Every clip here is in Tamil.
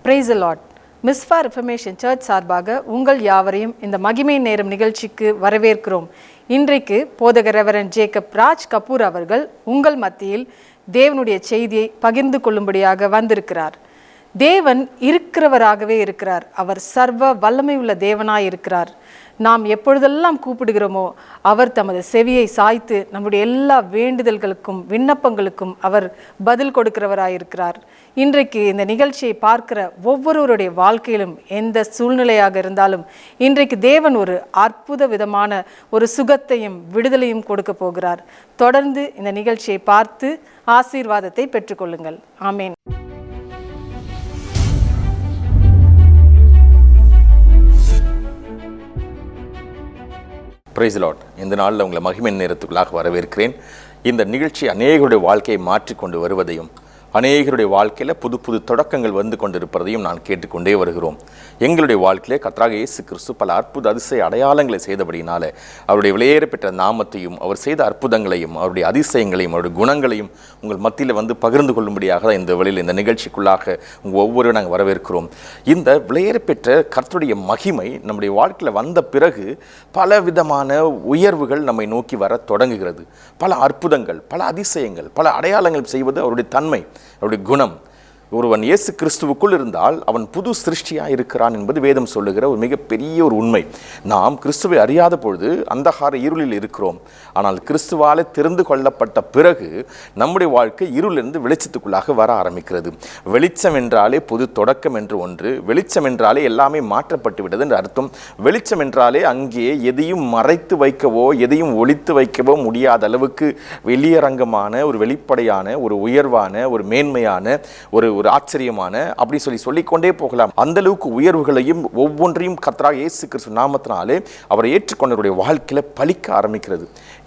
Price the Lord. Mizpah Reformation Church சார்பாக உங்கள் யாவரையும் இந்த மகிமை நேரம் நிகழ்ச்சிக்கு வரவேற்கிறோம். இன்றைக்கு போதகர் ரெவரண்ட் ஜேக்கப் ராஜ் கபூர் அவர்கள் உங்கள் மத்தியில் தேவனுடைய செய்தியை பகிர்ந்து கொள்ளும்படியாக வந்திருக்கிறார். தேவன் இருக்கிறவராகவே இருக்கிறார். அவர் சர்வ வல்லமை உள்ள தேவனாய் இருக்கிறார். நாம் எப்பொழுதெல்லாம் கூப்பிடுகிறோமோ அவர் தமது செவியை சாய்த்து நம்முடைய எல்லா வேண்டுதல்களுக்கும் விண்ணப்பங்களுக்கும் அவர் பதில் கொடுக்கிறவராயிருக்கிறார். இன்றைக்கு இந்த நிகழ்ச்சியை பார்க்கிற ஒவ்வொருவருடைய வாழ்க்கையிலும் எந்த சூழ்நிலையாக இருந்தாலும் இன்றைக்கு தேவன் ஒரு அற்புத விதமான ஒரு சுகத்தையும் விடுதலையும் கொடுக்க போகிறார். தொடர்ந்து இந்த நிகழ்ச்சியை பார்த்து ஆசீர்வாதத்தை பெற்றுக்கொள்ளுங்கள். ஆமேன். Praise the Lord. இந்த நாளில் உங்களை மகிமை நேரத்துக்குள்ளாக வரவேற்கிறேன். இந்த நிகழ்ச்சி அநேகருடைய வாழ்க்கையை மாற்றிக்கொண்டு வருவதையும் அநேகருடைய வாழ்க்கையில் புது புது தொடக்கங்கள் வந்து கொண்டிருப்பதையும் நான் கேட்டுக்கொண்டே வருகிறோம். எங்களுடைய வாழ்க்கையிலே கர்த்தராகிய இயேசு கிறிஸ்து பல அற்புத அதிசய அடையாளங்களை செய்தபடினால அவருடைய விலையேற பெற்ற நாமத்தையும் அவர் செய்த அற்புதங்களையும் அவருடைய அதிசயங்களையும் அவருடைய குணங்களையும் உங்கள் மத்தியில் வந்து பகிர்ந்து கொள்ளும்படியாக தான் இந்த வழியில் இந்த நிகழ்ச்சிக்குள்ளாக உங்கள் ஒவ்வொருவரும் நாங்கள் வரவேற்கிறோம். இந்த விலையேற பெற்ற கர்த்தருடைய மகிமை நம்முடைய வாழ்க்கையில் வந்த பிறகு பல விதமான உயர்வுகள் நம்மை நோக்கி வர தொடங்குகிறது. பல அற்புதங்கள், பல அதிசயங்கள், பல அடையாளங்கள் செய்வது அவருடைய தன்மை, அவருடைய குணம். ஒருவன் இயேசு கிறிஸ்துவுக்குள் இருந்தால் அவன் புது சிருஷ்டியாக இருக்கிறான் என்பது வேதம் சொல்லுகிற ஒரு மிகப்பெரிய ஒரு உண்மை. நாம் கிறிஸ்துவை அறியாத பொழுது அந்தகார இருளில் இருக்கிறோம். ஆனால் கிறிஸ்துவால் தெரிந்து கொள்ளப்பட்ட பிறகு நம்முடைய வாழ்க்கை இருளிலிருந்து வெளிச்சத்துக்குள்ளாக வர ஆரம்பிக்கிறது. வெளிச்சம் என்றாலே புது தொடக்கம் என்று ஒன்று. வெளிச்சம் என்றாலே எல்லாமே மாற்றப்பட்டு விட்டது என்று அர்த்தம். வெளிச்சம் என்றாலே அங்கே எதையும் மறைத்து வைக்கவோ எதையும் ஒளித்து வைக்கவோ முடியாத அளவுக்கு வெளியரங்கமான ஒரு வெளிப்படையான ஒரு உயர்வான ஒரு மேன்மையான ஒரு ஆச்சரியமான அப்படி சொல்லிக்கொண்டே போகலாம். அந்த அளவுக்கு உயர்வுகளையும் ஒவ்வொன்றையும் கர்த்தராகிய இயேசு கிறிஸ்து நாமத்தினாலே அவரை ஏற்றுக்கொண்டவருடைய வாழ்க்கையில பலிக்க ஆரம்பிக்கிறது.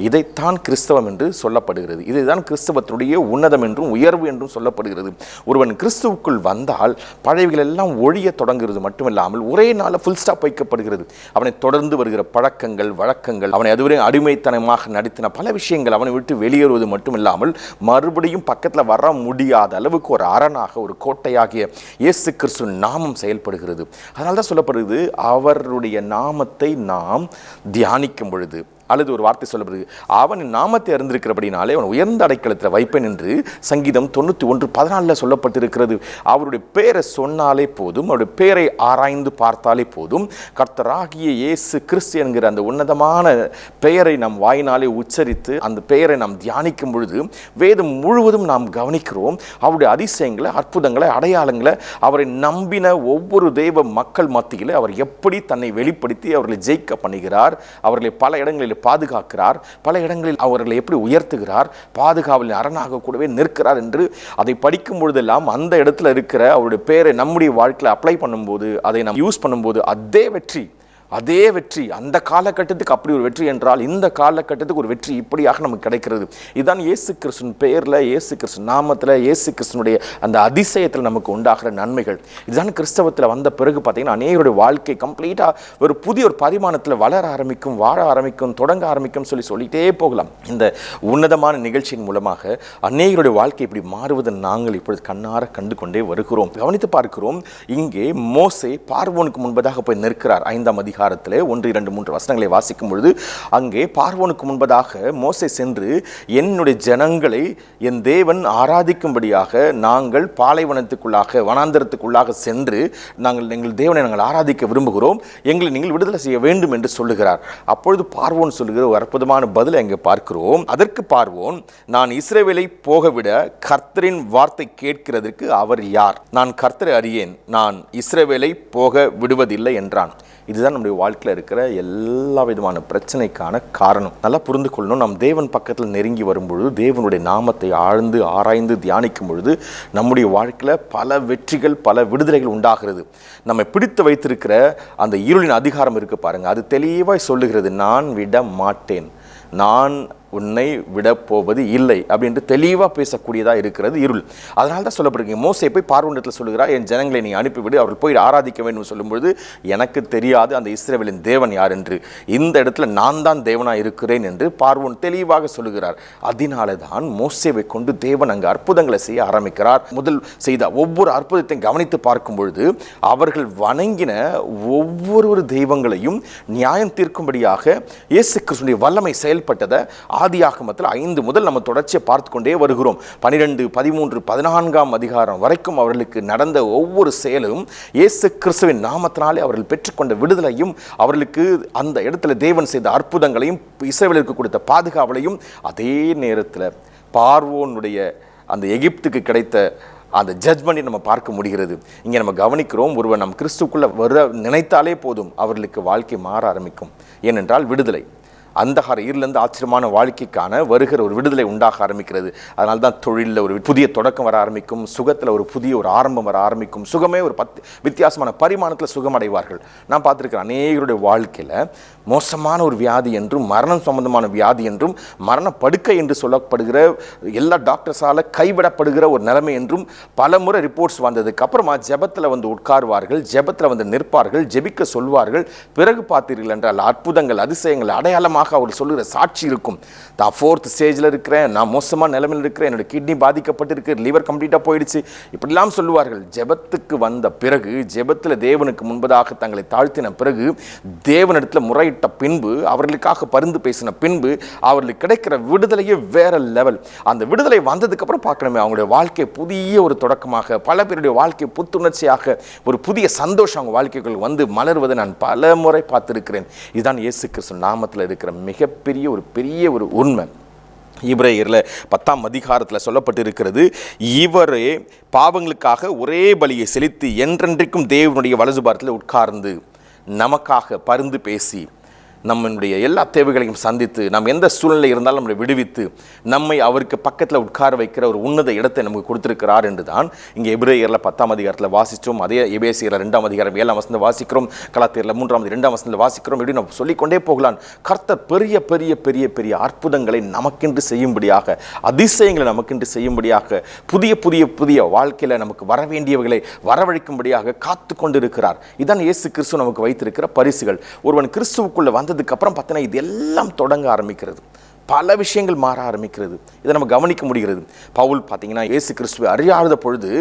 இதைத்தான் கிறிஸ்தவம் என்று சொல்லப்படுகிறது. இதைதான் கிறிஸ்தவத்தினுடைய உன்னதம் என்றும் உயர்வு என்றும் சொல்லப்படுகிறது. ஒருவன் கிறிஸ்துவுக்குள் வந்தால் பழையவைகள் எல்லாம் ஒழிய தொடங்குகிறது மட்டுமில்லாமல் ஒரே நாளில் ஃபுல் ஸ்டாப் வைக்கப்படுகிறது. அவனை தொடர்ந்து வருகிற பழக்கங்கள் வழக்கங்கள், அவனை அதுவரை அடிமைத்தனமாக நடத்தின பல விஷயங்கள் அவனை விட்டு வெளியேறுவது மட்டுமில்லாமல் மறுபடியும் பக்கத்தில் வர முடியாத அளவுக்கு ஒரு அரணாக ஒரு கோட்டையாகிய இயேசு கிறிஸ்து நாமம் செயல்படுகிறது. அதனால தான் சொல்லப்படுகிறது, அவருடைய நாமத்தை நாம் தியானிக்கும் பொழுது அல்லது ஒரு வார்த்தை சொல்லப்படுது, அவன் நாமத்தை அறிந்திருக்கிறபடினாலே அவன் உயர்ந்த அடைக்கலத்தில் வைப்பேன் என்று சங்கீதம் 91:14 சொல்லப்பட்டிருக்கிறது. அவருடைய பேரை சொன்னாலே போதும், அவருடைய பேரை ஆராய்ந்து பார்த்தாலே போதும், கர்த்தராகிய இயேசு கிறிஸ்து என்கிற அந்த உன்னதமான பெயரை நாம் வாயினாலே உச்சரித்து அந்த பெயரை நாம் தியானிக்கும் பொழுது வேதம் முழுவதும் நாம் கவனிக்கிறோம் அவருடைய அதிசயங்களை, அற்புதங்களை, அடையாளங்களை. அவரை நம்பின ஒவ்வொரு தெய்வ மக்கள் மத்தியில் அவர் எப்படி தன்னை வெளிப்படுத்தி அவர்களை ஜெயிக்க பண்ணுகிறார், அவர்களை பல இடங்களில் பாதுகாக்கிறார், பல இடங்களில் அவர்களை எப்படி உயர்த்துகிறார், பாதுகாவலின் அரணாக கூடவே நிற்கிறார் என்று அதை படிக்கும் பொழுதெல்லாம் அந்த இடத்துல இருக்கிற அவருடைய பேரை நம்முடைய வாழ்க்கையில் அப்ளை பண்ணும்போது, அதை நாம் யூஸ் பண்ணும்போது அதே வெற்றி அந்த காலகட்டத்துக்கு அப்படி ஒரு வெற்றி என்றால் இந்த காலகட்டத்துக்கு ஒரு வெற்றி இப்படியாக நமக்கு கிடைக்கிறது. இதுதான் இயேசு கிறிஸ்துவின் பெயரில், இயேசு கிறிஸ்து நாமத்தில், இயேசு கிறிஸ்துனுடைய அந்த அதிசயத்தில் நமக்கு உண்டாகிற நன்மைகள். இதுதான் கிறிஸ்தவத்தில் வந்த பிறகு பார்த்தீங்கன்னா அநேகருடைய வாழ்க்கை கம்ப்ளீட்டாக ஒரு புதிய ஒரு பரிமாணத்தில் வளர ஆரம்பிக்கும், வாழ ஆரம்பிக்கும், தொடங்க ஆரம்பிக்கும் சொல்லிட்டே போகலாம். இந்த உன்னதமான நிகழ்ச்சியின் மூலமாக அநேகருடைய வாழ்க்கை இப்படி மாறுவதை நாங்கள் இப்பொழுது கண்ணார கண்டு கொண்டே வருகிறோம், கவனித்து பார்க்கிறோம். இங்கே மோசே பார்வோனுக்கு முன்பதாக போய் நிற்கிறார். 5ஆம் அதிகாரத்திலே 1, 2, 3 வசனங்களை வாசிக்கும் பொழுது அங்கே பார்வோனுக்கு முன்பதாக மோசே சென்று, என்னுடைய ஜனங்களை என் தேவன் ஆராதிக்கும்படியாக நாங்கள் பாலைவனத்துக்குள்ளாக வனாந்தரத்துக்குள்ளாக சென்று எங்கள் தேவனை நாங்கள் ஆராதிக்க விரும்புகிறோம், எங்களை நீங்கள் விடுதலை செய்ய வேண்டும் என்று சொல்லுகிறார். அப்பொழுது பார்வோன் சொல்லுகிற ஒரு அற்புதமான பதிலை அங்கே பார்க்கிறோம். அதற்கு பார்வோன், நான் இஸ்ரவேலை போகவிட கர்த்தரின் வார்த்தை கேட்கிறதற்கு அவர் யார்? நான் கர்த்தரை அறியேன், நான் இஸ்ரவேலை போக விடுவதில்லை என்றான். இதுதான் நம்முடைய வாழ்க்கையில் இருக்கிற எல்லா விதமான பிரச்சனைக்கான காரணம். நல்லா புரிந்து கொள்ளணும். நம் தேவன் பக்கத்தில் நெருங்கி வரும்பொழுது, தேவனுடைய நாமத்தை ஆழ்ந்து ஆராய்ந்து தியானிக்கும் பொழுது நம்முடைய வாழ்க்கையில் பல வெற்றிகள், பல விடுதலைகள் உண்டாகிறது. நம்மை பிடித்து வைத்திருக்கிற அந்த இருளின் அதிகாரம் இருக்கு பாருங்க, அது தெளிவாய் சொல்லுகிறது, நான் விட மாட்டேன், நான் உன்னை விடப்போவது இல்லை அப்படின்ட்டு தெளிவாக பேசக்கூடியதாக இருக்கிறது இருள். அதனால தான் சொல்லப்படுறீங்க, மோசே போய் பார்வோனிடத்தில் சொல்லுகிறார், என் ஜனங்களை நீ அனுப்பிவிடு, அவர்கள் போய் ஆராதிக்க வேண்டும் சொல்லும்பொழுது, எனக்கு தெரியாது அந்த இஸ்ரவேலின் தேவன் யார் என்று, இந்த இடத்துல நான் தான் தேவனாக இருக்கிறேன் என்று பார்வோன் தெளிவாக சொல்லுகிறார். அதனால தான் மோசேவை கொண்டு தேவன் அங்கு அற்புதங்களை செய்ய ஆரம்பிக்கிறார். முதல் செய்த ஒவ்வொரு அற்புதத்தையும் கவனித்து பார்க்கும் பொழுது அவர்கள் வணங்கின ஒவ்வொரு தெய்வங்களையும் நியாயம் தீர்க்கும்படியாக இயேசு கிறிஸ்துவின் வல்லமை செயல்பட்டதை ஆதியாகமத்தில் 5 முதல் நம்ம தொடர்ச்சியை பார்த்து கொண்டே வருகிறோம். 12, 13, 14 அதிகாரம் வரைக்கும் அவர்களுக்கு நடந்த ஒவ்வொரு செயலும் இயேசு கிறிஸ்துவின் நாமத்தினாலே அவர்கள் பெற்றுக்கொண்ட விடுதலையும், அவர்களுக்கு அந்த இடத்துல தேவன் செய்த அற்புதங்களையும், இஸ்ரவேலுக்கு கொடுத்த பாதுகாவலையும், அதே நேரத்தில் பார்வோனுடைய அந்த எகிப்துக்கு கிடைத்த அந்த ஜட்ஜ்மெண்ட்டை நம்ம பார்க்க முடிகிறது. இங்கே நம்ம கவனிக்கிறோம், ஒருவர் நம் கிறிஸ்துக்குள்ளே வர நினைத்தாலே போதும் அவர்களுக்கு வாழ்க்கை மாற ஆரம்பிக்கும். ஏனென்றால் விடுதலை, அந்தகார இருளிலிருந்து ஆச்சரியமான வாழ்க்கைக்கான வருகிற ஒரு விடுதலை உண்டாக ஆரம்பிக்கிறது. அதனால தான் தொழிலில் ஒரு புதிய தொடக்கம் வர ஆரம்பிக்கும், சுகத்தில் ஒரு புதிய ஒரு ஆரம்பம் வர ஆரம்பிக்கும், சுகமே ஒரு வித்தியாசமான பரிமாணத்தில் சுகமடைவார்கள். நான் பார்த்துருக்கிறேன் அநேகருடைய வாழ்க்கையில் மோசமான ஒரு வியாதி என்றும், மரணம் சம்பந்தமான வியாதி என்றும், மரண படுக்கை என்று சொல்லப்படுகிற எல்லா டாக்டர்ஸால் கைவிடப்படுகிற ஒரு நிலைமை என்றும் பல முறை ரிப்போர்ட்ஸ் வந்ததுக்கு அப்புறமா ஜெபத்தில் வந்து உட்காருவார்கள், ஜெபத்தில் வந்து நிற்பார்கள், ஜெபிக்க சொல்வார்கள். பிறகு பார்த்தீர்கள் என்றால் அற்புதங்கள், அதிசயங்கள், அடையாளமாக அவர் சொல்லுகிற சாட்சி இருக்கும். நான் 4th ஸ்டேஜில் இருக்கிறேன், நான் மோசமான நிலைமையில் இருக்கிறேன், என்னோட கிட்னி பாதிக்கப்பட்டிருக்கு, லிவர் கம்ப்ளீட்டாக போயிடுச்சு, இப்படிலாம் சொல்லுவார்கள். ஜெபத்துக்கு வந்த பிறகு, ஜெபத்தில் தேவனுக்கு முன்பதாக தங்களை தாழ்த்தின பிறகு, தேவனிடத்தில் முறையிட்ட பின்பு, அவர்களுக்காக பரிந்து பேசின பின்பு அவர்களுக்கு கிடைக்கிற விடுதலையே வேற லெவல். அந்த விடுதலை வந்ததுக்கு அப்புறம் பார்க்கணுமே, அவங்களுடைய வாழ்க்கை புதிய ஒரு தொடக்கமாக, பல பேருடைய வாழ்க்கை புத்துணர்ச்சியாக, ஒரு புதிய சந்தோஷம் அவங்க வாழ்க்கைகள் வந்து மலர்வதை நான் பல முறை பார்த்திருக்கிறேன். இதுதான் இயேசு கிறிஸ்து நாமத்தில் இருக்கிற மிகப்பெரிய ஒரு பெரிய ஒரு உண்மை. எபிரேயரில் 10ஆம் அதிகாரத்தில் சொல்லப்பட்டிருக்கிறது, இவரே பாவங்களுக்காக ஒரே பலியை செலுத்தி என்றென்றைக்கும் தேவனுடைய வலது பாரத்தில் உட்கார்ந்து நமக்காக பரிந்து பேசி நம்மளுடைய எல்லா தேவைகளையும் சந்தித்து, நாம் எந்த சூழ்நிலை இருந்தாலும் நம்மளை விடுவித்து, நம்மை அவருக்கு பக்கத்தில் உட்கார வைக்கிற ஒரு உன்னத இடத்தை நமக்கு கொடுத்திருக்கிறார் என்று தான் இங்கே எபிரேயரில் 10ஆம் அதிகாரத்தில் வாசித்தோம். அதே எபேசியரில் 2ஆம் அதிகாரம் 7ஆம் வசனத்தில் வாசிக்கிறோம், கலாத்தியரில் 3ஆம் 2ஆம் வசனத்தில் வாசிக்கிறோம். இப்படி நம்ம சொல்லிக்கொண்டே போகலாம். கர்த்தர் பெரிய பெரிய பெரிய பெரிய அற்புதங்களை நமக்கென்று செய்யும்படியாக, அதிசயங்களை நமக்கென்று செய்யும்படியாக, புதிய புதிய புதிய வாழ்க்கையில் நமக்கு வர வேண்டியவைகளை வரவழைக்கும்படியாக காத்து கொண்டிருக்கிறார். இதான் இயேசு கிறிஸ்து நமக்கு வைத்திருக்கிற பரிசுகள். ஒருவன் கிறிஸ்துவுக்குள்ள வந்ததுக்கு அப்புறம் பார்த்தீங்கன்னா இது எல்லாம் தொடங்க ஆரம்பிக்கிறது, பல விஷயங்கள் மாற ஆரம்பிக்கிறது. இதை நம்ம கவனிக்க முடிகிறது. பவுல் பார்த்தீங்கன்னா இயேசு கிறிஸ்துவை அறியாத பொழுது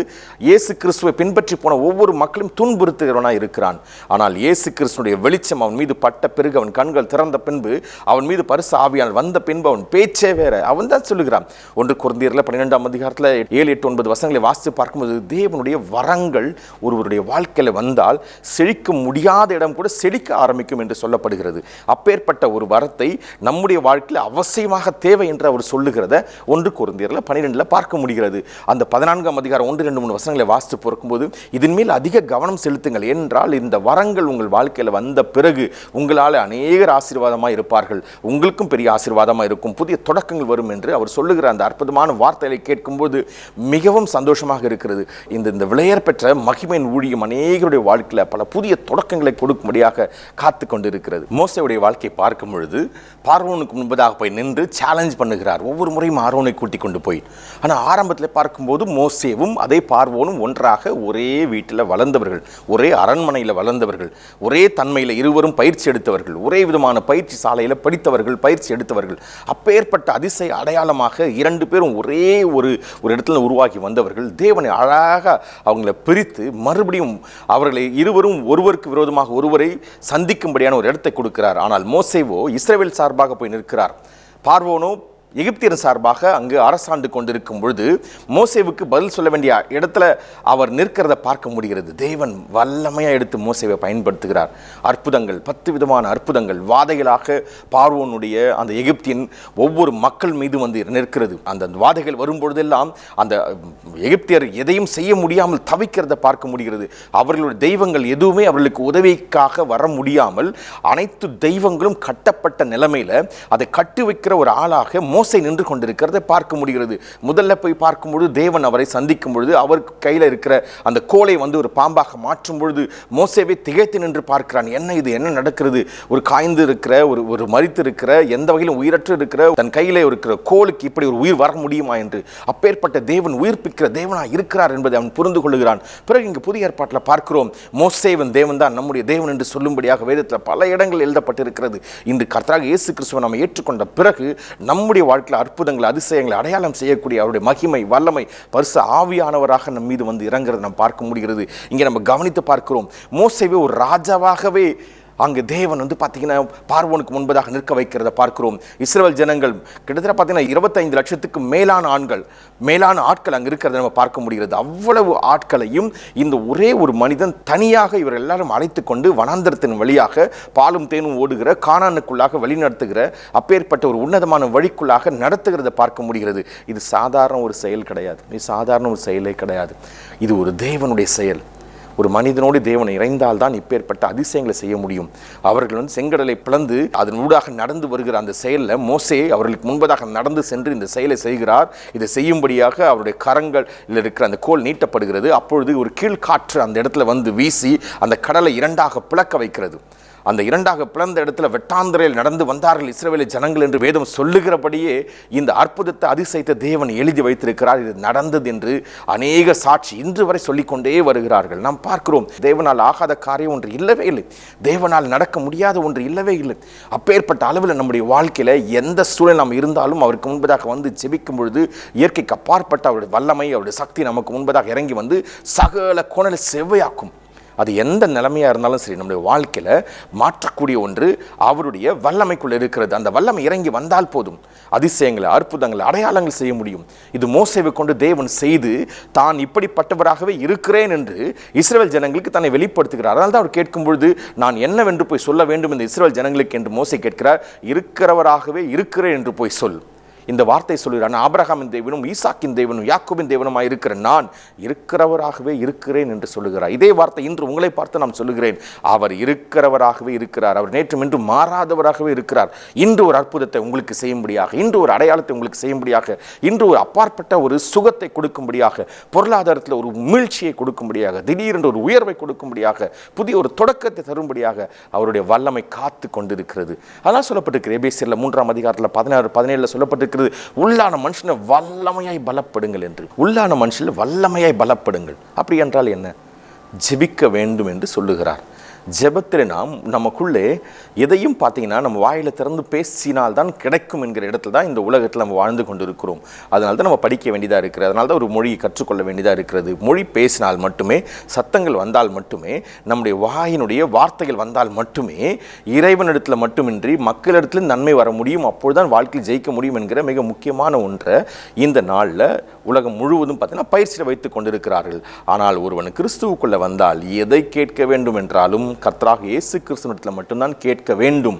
இயேசு கிறிஸ்துவை பின்பற்றி போன ஒவ்வொரு மக்களும் துன்புறுத்துகிறவனாக இருக்கிறான். ஆனால் இயேசு கிறிஸ்துடைய வெளிச்சம் அவன் மீது பட்ட பிறகு, அவன் கண்கள் திறந்த பின்பு, அவன் மீது பரிசு ஆவியானவர் வந்த பின்பு அவன் பேச்சே வேற. அவன் தான் சொல்லுகிறான். 1 கொரிந்தியரில் 12ஆம் அதிகாரத்தில் 7, 8, 9 வசனங்களை வாசித்து பார்க்கும்போது, தேவனுடைய வரங்கள் ஒருவருடைய வாழ்க்கையில் வந்தால் செழிக்க முடியாத இடம் கூட செழிக்க ஆரம்பிக்கும் என்று சொல்லப்படுகிறது. அப்பேற்பட்ட ஒரு வரத்தை நம்முடைய வாழ்க்கையில் அவசியமாக தேவை என்று அவர் சொல்லுகிறத 1 கொரிந்தியரில் 12 பார்க்க முடிகிறது. அந்த 14ஆம் அதிகாரம் 1, 2, 3 வசனங்களை வாசித்து பார்க்கும்போது இதன் மேல் அதிக கவனம் செலுத்துங்கள். என்றால் இந்த வரங்கள் உங்கள் வாழ்க்கையில் வந்த பிறகு உங்களால் அநேகர் ஆசீர்வாதமாக இருப்பார்கள், உங்களுக்கும் பெரிய ஆசீர்வாதமாக இருக்கும், புதிய தொடக்கங்கள் வரும் என்று அவர் சொல்லுகிற அந்த அற்புதமான வார்த்தைகளை கேட்கும்போது மிகவும் சந்தோஷமாக இருக்கிறது. இந்த விலையேற பெற்ற மகிமையின் ஊழியம் அநேகருடைய வாழ்க்கையில் பல புதிய தொடக்கங்களை கொடுக்கும்படியாக காத்து கொண்டிருக்கிறது. மோசேயுடைய வாழ்க்கையை பார்க்கும் பொழுது பார்வோனுக்கு முன்பதாக போய் நின்று சேலஞ்ச் பண்ணுகிறார். ஒவ்வொரு முறையும் ஆரோனை கூட்டி கொண்டு போய். ஆனால் ஆரம்பத்தில் பார்க்கும்போது மோசேவும் அதே பார்வோனும் ஒன்றாக ஒரே வீட்டில் வளர்ந்தவர்கள், ஒரே அரண்மனையில் வளர்ந்தவர்கள், ஒரே தன்மையில் இருவரும் பயிற்சி எடுத்தவர்கள், ஒரே விதமான பயிற்சி சாலையில் படித்தவர்கள், பயிற்சி எடுத்தவர்கள். அப்பேற்பட்ட அதிசய அடையாளமாக 2 பேரும் ஒரே ஒரு இடத்துல உருவாகி வந்தவர்கள். தேவனை அழகாக அவங்களை பிரித்து மறுபடியும் அவர்களை இருவரும் ஒருவருக்கு விரோதமாக ஒருவரை சந்திக்கும்படியான ஒரு இடத்தை கொடுக்கிறார். ஆனால் மோசேவோ இஸ்ரவேல் சார்பாக போய் நிற்கிறார். பார்வோனோ எகிப்தியர் சார்பாக அங்கு அரசாண்டு கொண்டிருக்கும் பொழுது மோசேவுக்கு பதில் சொல்ல வேண்டிய இடத்துல அவர் நிற்கிறத பார்க்க முடிகிறது. தேவன் வல்லமையாக எடுத்து மோசேவை பயன்படுத்துகிறார். அற்புதங்கள், 10 விதமான அற்புதங்கள் வாதைகளாக பார்வோனுடைய அந்த எகிப்தியன் ஒவ்வொரு மக்கள் மீது வந்து நிற்கிறது. அந்த வாதைகள் வரும்பொழுதெல்லாம் அந்த எகிப்தியர் எதையும் செய்ய முடியாமல் தவிக்கிறத பார்க்க முடிகிறது. அவர்களுடைய தெய்வங்கள் எதுவுமே அவர்களுக்கு உதவிக்காக வர முடியாமல் அனைத்து தெய்வங்களும் கட்டப்பட்ட நிலைமையில அதை கட்டு வைக்கிற ஒரு ஆளாக மோசே நின்று கொண்டிருக்கிறதை பார்க்க முடிகிறது. முதல்ல போய் பார்க்கும்பொழுது தேவன் அவரை சந்திக்கும் பொழுது அவர் கையில் இருக்கிற அந்த கோலை ஒரு பாம்பாக மாற்றும் பொழுது மோசேவை திகைத்து நின்று பார்க்கிறான். என்ன இது, என்ன நடக்கிறது? ஒரு காய்ந்து இருக்கிற, ஒரு மரித்து இருக்கிற, எந்த வகையிலும் உயிரற்று இருக்கிற தன் கையிலே இருக்கிற கோலுக்கு இப்படி ஒரு உயிர் வர முடியுமா என்று அப்பேற்பட்ட தேவன் உயிர்ப்பிக்கிற தேவனாக இருக்கிறார் என்பதை அவன் புரிந்து கொள்கிறான். பிறகு இங்கு புதிய ஏற்பாட்டில் பார்க்கிறோம், மோசேவன் தேவன் தான் நம்முடைய தேவன் என்று சொல்லும்படியாக வேதத்தில் பல இடங்கள் எழுதப்பட்டிருக்கிறது. இன்று கர்த்தராகிய இயேசு கிறிஸ்துவை நாம் ஏற்றுக்கொண்ட பிறகு நம்முடைய வாழ்க்கையில் அற்புதங்கள், அதிசயங்களை அடையாளம் செய்யக்கூடிய அவருடைய மகிமை, வல்லமை, பரிசு ஆவியானவராக நம் மீது இறங்குறதை நாம் பார்க்க முடிகிறது. இங்கே நம்ம கவனித்து பார்க்கிறோம், மோசேவை ஒரு ராஜாவாகவே அங்கு தேவன் பார்த்தீங்கன்னா பார்வோனுக்கு முன்பதாக நிற்க வைக்கிறத பார்க்கிறோம். இஸ்ரவேல் ஜனங்கள் கிட்டத்தட்ட பார்த்தீங்கன்னா 25 லட்சத்துக்கு மேலான ஆட்கள் அங்கே இருக்கிறத நம்ம பார்க்க முடிகிறது. அவ்வளவு ஆட்களையும் இந்த ஒரே ஒரு மனிதன் தனியாக இவர் எல்லாரும் அழைத்து கொண்டு வனாந்தரத்தின் வழியாக பாலும் தேனும் ஓடுகிற கானானுக்குள்ளாக வழிநடத்துகிற அப்பேற்பட்ட ஒரு உன்னதமான வழிக்குள்ளாக நடத்துகிறத பார்க்க முடிகிறது. இது சாதாரண ஒரு செயல் கிடையாது, இது சாதாரண ஒரு செயலே கிடையாது. இது ஒரு தேவனுடைய செயல். ஒரு மனிதனோடு தேவனை இறைந்தால் தான் இப்பேற்பட்ட அதிசயங்களை செய்ய முடியும். அவர்கள் செங்கடலை பிளந்து அதன் ஊடாக நடந்து வருகிற அந்த செயலில் மோசே அவர்களுக்கு முன்பதாக நடந்து சென்று இந்த செயலை செய்கிறார். இதை செய்யும்படியாக அவருடைய கரங்கள் இருக்கிற அந்த கோல் நீட்டப்படுகிறது. அப்பொழுது ஒரு கீழ்காற்று அந்த இடத்துல வீசி அந்த கடலை இரண்டாக பிளக்க வைக்கிறது. அந்த இரண்டாக பிளந்த இடத்துல வெட்டாந்தரையில் நடந்து வந்தார்கள் இஸ்ரவேல் ஜனங்கள் என்று வேதம் சொல்லுகிறபடியே இந்த அற்புதத்தை, அதிசயத்தை தேவன் எழுதி வைத்திருக்கிறார். இது நடந்தது என்று அநேக சாட்சி இன்று வரை சொல்லிக்கொண்டே வருகிறார்கள். நாம் பார்க்கிறோம், தேவனால் ஆகாத காரியம் ஒன்று இல்லவே இல்லை, தேவனால் நடக்க முடியாத ஒன்று இல்லவே இல்லை. அப்பேற்பட்ட அளவில் நம்முடைய வாழ்க்கையில் எந்த சூழல் நாம் இருந்தாலும் அவருக்கு முன்பதாக ஜெபிக்கும் பொழுது இயற்கைக்கு அப்பாற்பட்ட அவருடைய வல்லமை, அவருடைய சக்தி நமக்கு முன்பதாக இறங்கி சகல கோணலை செவ்வையாக்கும். அது எந்த நிலைமையாக இருந்தாலும் சரி, நம்முடைய வாழ்க்கையில் மாற்றக்கூடிய ஒன்று அவருடைய வல்லமைக்குள்ளே இருக்கிறது. அந்த வல்லமை இறங்கி வந்தால் போதும், அதிசயங்களை, அற்புதங்களை, அடையாளங்கள் செய்ய முடியும். இது மோசேவை கொண்டு தேவன் செய்து தான் இப்படிப்பட்டவராகவே இருக்கிறேன் என்று இஸ்ரவேல் ஜனங்களுக்கு தன்னை வெளிப்படுத்துகிறார். அதனால தான் அவர் கேட்கும் பொழுது நான் என்னவென்று போய் சொல்ல வேண்டும் இந்த இஸ்ரவேல் ஜனங்களுக்கு என்று மோசே கேட்கிறார். இருக்கிறவராகவே இருக்கிறேன் என்று போய் சொல். இந்த வார்த்தை சொல்கிறான், ஆபிரகாமின் தேவனும் ஈசாக்கின் தேவனும் யாக்கோபின் தேவனுமாய் இருக்கிற நான் இருக்கிறவராகவே இருக்கிறேன் என்று சொல்லுகிறார். இதே வார்த்தை இன்று உங்களை பார்த்து நான் சொல்லுகிறேன், அவர் இருக்கிறவராகவே இருக்கிறார். அவர் நேற்றும் இன்று மாறாதவராகவே இருக்கிறார். இன்று ஒரு அற்புதத்தை உங்களுக்கு செய்யும்படியாக, இன்று ஒரு அடையாளத்தை உங்களுக்கு செய்யும்படியாக, இன்று ஒரு அப்பாற்பட்ட ஒரு சுகத்தை கொடுக்கும்படியாக, பொருளாதாரத்தில் ஒரு மீழ்ச்சியை கொடுக்கும்படியாக, திடீரென்று ஒரு உயர்வை கொடுக்கும்படியாக, புதிய ஒரு தொடக்கத்தை தரும்படியாக அவருடைய வல்லமை காத்து கொண்டிருக்கிறது. அதெல்லாம் சொல்லப்பட்டிருக்கிறது எபேசியரில் 3ஆம் அதிகாரத்தில் 16-17 சொல்லப்பட்டிருக்கிறது, உள்ளான மனுஷனை வல்லமையாய் பலப்படுங்கள் என்று. உள்ளான மனுஷன் வல்லமையாய் பலப்படுங்கள். அப்படி என்றால் என்ன? ஜெபிக்க வேண்டும் என்று சொல்லுகிறார். ஜெபத்தில் நாம் நமக்குள்ளே எதையும் பார்த்தீங்கன்னா நம்ம வாயில் திறந்து பேசினால்தான் கிடைக்கும் என்கிற இடத்துல தான் இந்த உலகத்தில் நம்ம வாழ்ந்து கொண்டு இருக்கிறோம். அதனால தான் நம்ம படிக்க வேண்டியதாக இருக்கிறது, அதனால தான் ஒரு மொழியை கற்றுக்கொள்ள வேண்டியதாக இருக்கிறது. மொழி பேசினால் மட்டுமே, சத்தங்கள் வந்தால் மட்டுமே, நம்முடைய வாயினுடைய வார்த்தைகள் வந்தால் மட்டுமே இறைவனிடத்தில் மட்டுமின்றி மக்களிடத்தில் நன்மை வர முடியும். அப்பொழுதுதான் வாழ்க்கையில் ஜெயிக்க முடியும் என்கிற மிக முக்கியமான ஒன்றை இந்த நாளில் உலகம் முழுவதும் பார்த்தீங்கன்னா பயிற்சியில் வைத்து கொண்டிருக்கிறார்கள். ஆனால் ஒருவன் கிறிஸ்துவுக்குள்ளே வந்தால் எதை கேட்க வேண்டும் என்றாலும் கர்த்தராகிய இயேசு கிறிஸ்துவிடத்தில் மட்டும்தான் கேட்க வேண்டும்.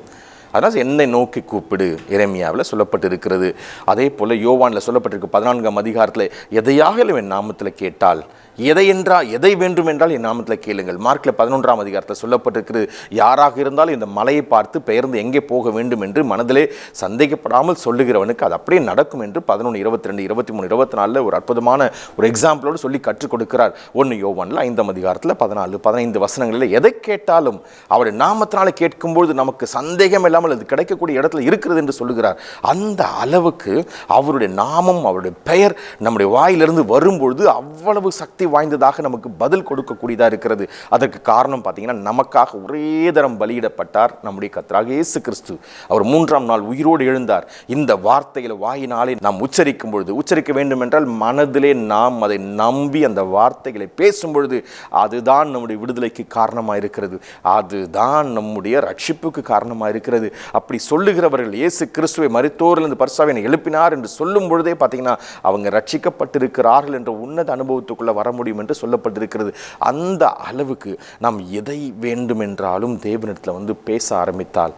அதனால் என்னை நோக்கி கூப்பிடு எரேமியாவில் சொல்லப்பட்டிருக்கிறது. அதே போல் யோவானில் சொல்லப்பட்டிருக்கு 14ஆம் அதிகாரத்தில், எதையாக என் நாமத்தில் கேட்டால், எதை வேண்டும் என்றால் என் நாமத்தில் கேளுங்கள். மார்க்கில் 11ஆம் அதிகாரத்தில் சொல்லப்பட்டிருக்கிறது, யாராக இருந்தாலும் இந்த மலையை பார்த்து பெயர்ந்து எங்கே போக வேண்டும் என்று மனதிலே சந்தேகப்படாமல் சொல்லுகிறவனுக்கு அது அப்படியே நடக்கும் என்று 11, 22, 23, 24 ஒரு அற்புதமான ஒரு எக்ஸாம்பிளோடு சொல்லி கற்றுக் கொடுக்கிறார். 1 யோவானில் 5ஆம் அதிகாரத்தில் 14, 15 வசனங்களில் எதை கேட்டாலும் அவருடைய நாமத்தினால கேட்கும்போது நமக்கு சந்தேகம் இல்லாமல் அது கிடைக்கக்கூடிய இடத்துல இருக்கிறது என்று சொல்லுகிறார். அந்த அளவுக்கு அவருடைய நாமம், அவருடைய பெயர் நம்முடைய வாயிலிருந்து வரும்பொழுது அவ்வளவு சக்தி வாய்ந்ததாக நமக்கு பதில் கொடுக்கக்கூடியதாக இருக்கிறது. அதற்கு காரணம் பார்த்தீங்கன்னா, நமக்காக ஒரே தரம் பலியிடப்பட்டார் நம்முடைய கர்த்தராகிய இயேசு கிறிஸ்து. அவர் 3ஆம் நாள் உயிரோடு எழுந்தார். இந்த வார்த்தைகளை வாயினாலே நாம் உச்சரிக்கும் பொழுது, உச்சரிக்க வேண்டும் என்றால் மனதிலே நாம் அதை நம்பி அந்த வார்த்தைகளை பேசும் பொழுது அதுதான் நம்முடைய விடுதலைக்கு காரணமாக இருக்கிறது, அதுதான் நம்முடைய ரட்சிப்புக்கு காரணமாக இருக்கிறது. அப்படி சொல்லுகிறவர்கள் இயேசு கிறிஸ்துவை மரித்தோரிலிருந்து பரிசாவினை எழுப்பினார் என்று சொல்லும் பொழுதே பார்த்தீங்கன்னா அவங்க ரட்சிக்கப்பட்டிருக்கிறார்கள் என்ற உன்னத அனுபவத்துக்குள்ள வர முடியும் என்று சொல்லப்பட்டிருக்கிறது. அந்த அளவுக்கு நாம் எதை வேண்டுமென்றாலும் தேவனிடத்தில் பேச ஆரம்பித்தால்,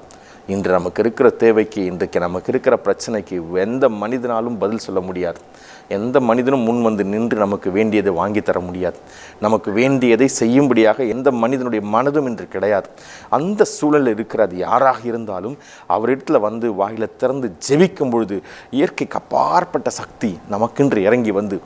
இன்று நமக்கு இருக்கிற தேவைக்கு, இன்றைக்கு நமக்கு இருக்கிற பிரச்சனைக்கு எந்த மனிதனாலும் பதில் சொல்ல முடியாது. எந்த மனிதனும் முன் வந்து நின்று நமக்கு வேண்டியதை வாங்கி தர முடியாது. நமக்கு வேண்டியதை செய்யும்படியாக எந்த மனிதனுடைய மனதும் இன்று கிடையாது. அந்த சூழலில் இருக்கிறது யாராக இருந்தாலும் அவரிடத்தில் வந்து வாயில திறந்து ஜெபிக்கும் பொழுது இயற்கைக்கு அப்பாற்பட்ட சக்தி நமக்கென்று இறங்கி வந்து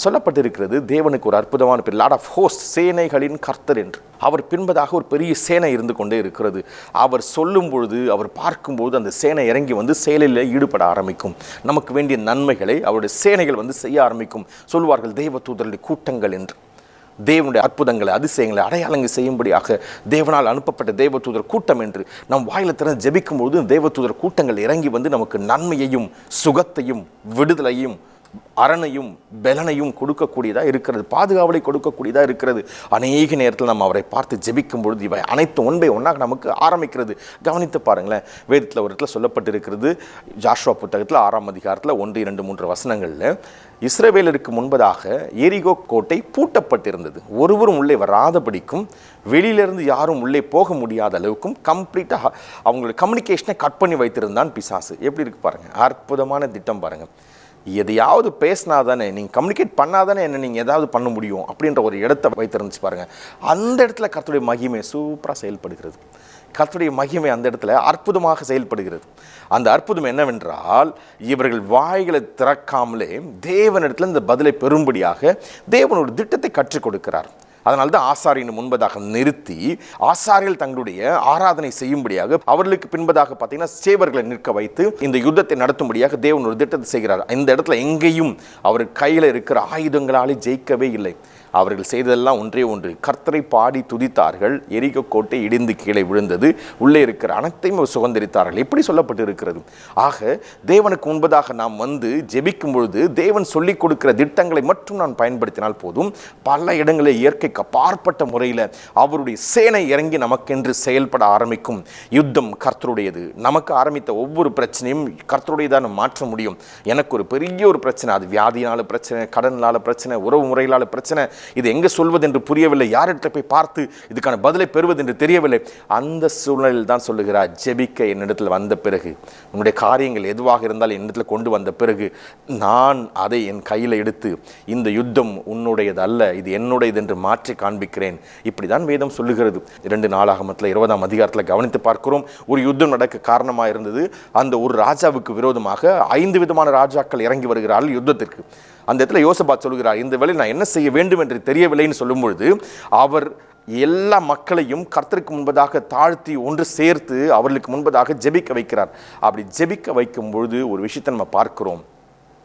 சொல்லப்பட்டிருக்கிறது. தேவனுக்கு ஒரு அற்புதமான பேர், லார்ட் ஆஃப் ஹோஸ்ட், சேனைகளின் கர்த்தர் என்று. அவர் பின்பதாக ஒரு பெரிய சேனை இருந்து கொண்டே இருக்கிறது. அவர் சொல்லும் பொழுது, அவர் பார்க்கும்போது அந்த சேனை இறங்கி வந்து செயலில் ஈடுபட ஆரம்பிக்கும். நமக்கு வேண்டிய நன்மைகளை அவருடைய சேனைகள் வந்து செய்ய ஆரம்பிக்கும். சொல்வார்கள் தேவ தூதருடைய கூட்டங்கள் என்று. தேவனுடைய அற்புதங்களை, அதிசயங்களை, அடையாளங்கள் செய்யும்படியாக தேவனால் அனுப்பப்பட்ட தேவதூதர் கூட்டம் என்று நம் வாயில திறந்து ஜெபிக்கும் பொழுது தேவதூதர் கூட்டங்கள் இறங்கி வந்து நமக்கு நன்மையையும் சுகத்தையும் விடுதலையும் அரணையும் பலனையும் கொடுக்கக்கூடியதாக இருக்கிறது. பாதுகாவலை கொடுக்கக்கூடியதாக இருக்கிறது. அநேக நேரத்தில் நம்ம அவரை பார்த்து ஜெபிக்கும் பொழுது இவை அனைத்தும் ஒன்றை ஒன்றாக நமக்கு ஆரம்பிக்கிறது. கவனித்து பாருங்களேன். வேதத்தில் ஒரு இடத்துல சொல்லப்பட்டிருக்கிறது, ஜாஷுவா புத்தகத்தில் 6ஆம் அதிகாரத்தில் 1, 2, 3 வசனங்களில், இஸ்ரவேலருக்கு முன்பதாக எரிகோ கோட்டை பூட்டப்பட்டிருந்தது. ஒருவரும் உள்ளே வராதபடிக்கும் வெளியிலிருந்து யாரும் உள்ளே போக முடியாத அளவுக்கும் கம்ப்ளீட்டாக அவங்களுடைய கம்யூனிகேஷனை கட் பண்ணி வைத்திருந்தான் பிசாசு. எப்படி இருக்கு பாருங்கள், அற்புதமான திட்டம் பாருங்கள். எதையாவது பேசினா தானே, நீங்கள் கம்யூனிகேட் பண்ணாதானே என்ன நீங்கள் எதாவது பண்ண முடியும் அப்படின்ற ஒரு இடத்தை வைத்திருந்துச்சு பாருங்கள். அந்த இடத்துல கர்த்தருடைய மகிமை சூப்பராக செயல்படுகிறது. கர்த்தருடைய மகிமை அந்த இடத்துல அற்புதமாக செயல்படுகிறது. அந்த அற்புதம் என்னவென்றால், இவர்கள் வாய்களை திறக்காமலே தேவனிடத்தில் இந்த பதிலை பெறும்படியாக தேவன் ஒரு திட்டத்தை கற்றுக் கொடுக்கிறார். அதனால தான் ஆசாரியன் முன்பதாக நிறுத்தி ஆசாரியர்கள் தங்களுடைய ஆராதனை செய்யும்படியாக அவர்களுக்கு பின்பதாக பார்த்தீங்கன்னா சேவர்களை நிற்க வைத்து இந்த யுத்தத்தை நடத்தும்படியாக தேவன் ஒரு திட்டத்தை செய்கிறார். இந்த இடத்துல எங்கேயும் அவர் கையில் இருக்கிற ஆயுதங்களாலே ஜெயிக்கவே இல்லை. அவர்கள் செய்ததெல்லாம் ஒன்றே ஒன்று, கர்த்தரை பாடி துதித்தார்கள், எரிகோ கோட்டை இடிந்து கீழே விழுந்தது, உள்ளே இருக்கிற அனைத்தையும் சுதந்திரித்தார்கள். எப்படி சொல்லப்பட்டு இருக்கிறது. ஆக தேவனுக்கு முன்பதாக நாம் வந்து ஜெபிக்கும் பொழுது தேவன் சொல்லிக் கொடுக்கிற திட்டங்களை மட்டும் நான் பயன்படுத்தினால் போதும். பல இடங்களில் இயற்கைக்கு அப்பாற்பட்ட முறையில் அவருடைய சேனை இறங்கி நமக்கென்று செயல்பட ஆரம்பிக்கும். யுத்தம் கர்த்தருடையது. நமக்கு ஆரம்பித்த ஒவ்வொரு பிரச்சனையும் கர்த்தருடையதான் மாற்ற முடியும். எனக்கு ஒரு பெரிய ஒரு பிரச்சனை, அது வியாதினால பிரச்சனை, கடனால பிரச்சனை, உறவு முறைகளால் பிரச்சனை, இது எங்கே சொல்வது என்று புரியவில்லை, யார்கிட்ட போய் பார்த்து இதுக்கான பதிலை பெறுவது என்று தெரியவில்லை. அந்த சூழ்நிலையில் தான் சொல்லுகிறார், ஜெபிக்க என்னிடத்தில் வந்த பிறகு, உன்னுடைய காரியங்கள் எதுவாக இருந்தால் என்னிடத்தில் கொண்டு வந்த பிறகு நான் அதை என் கையில் எடுத்து இந்த யுத்தம் உன்னுடையது அல்ல, இது என்னுடையது என்று மாற்றி காண்பிக்கிறேன். இப்படி தான் வேதம் சொல்லுகிறது. 2 நாளாகமத்தில் 20ஆம் அதிகாரத்தில் கவனித்து பார்க்கிறோம். ஒரு யுத்தம் நடக்க காரணமாக இருந்தது. அந்த ஒரு ராஜாவுக்கு விரோதமாக 5 விதமான ராஜாக்கள் இறங்கி வருகிறார்கள் யுத்தத்திற்கு. அந்த இடத்துல யோசபாத் சொல்கிறார், இந்த வேளையில் நான் என்ன செய்ய வேண்டும் என்று தெரியவில்லைன்னு சொல்லும் பொழுது அவர் எல்லா மக்களையும் கர்த்தருக்கு முன்பதாக தாழ்த்தி ஒன்று சேர்த்து அவர்களுக்கு முன்பதாக ஜெபிக்க வைக்கிறார். அப்படி ஜெபிக்க வைக்கும் பொழுது ஒரு விஷயத்தை நம்ம பார்க்கிறோம்.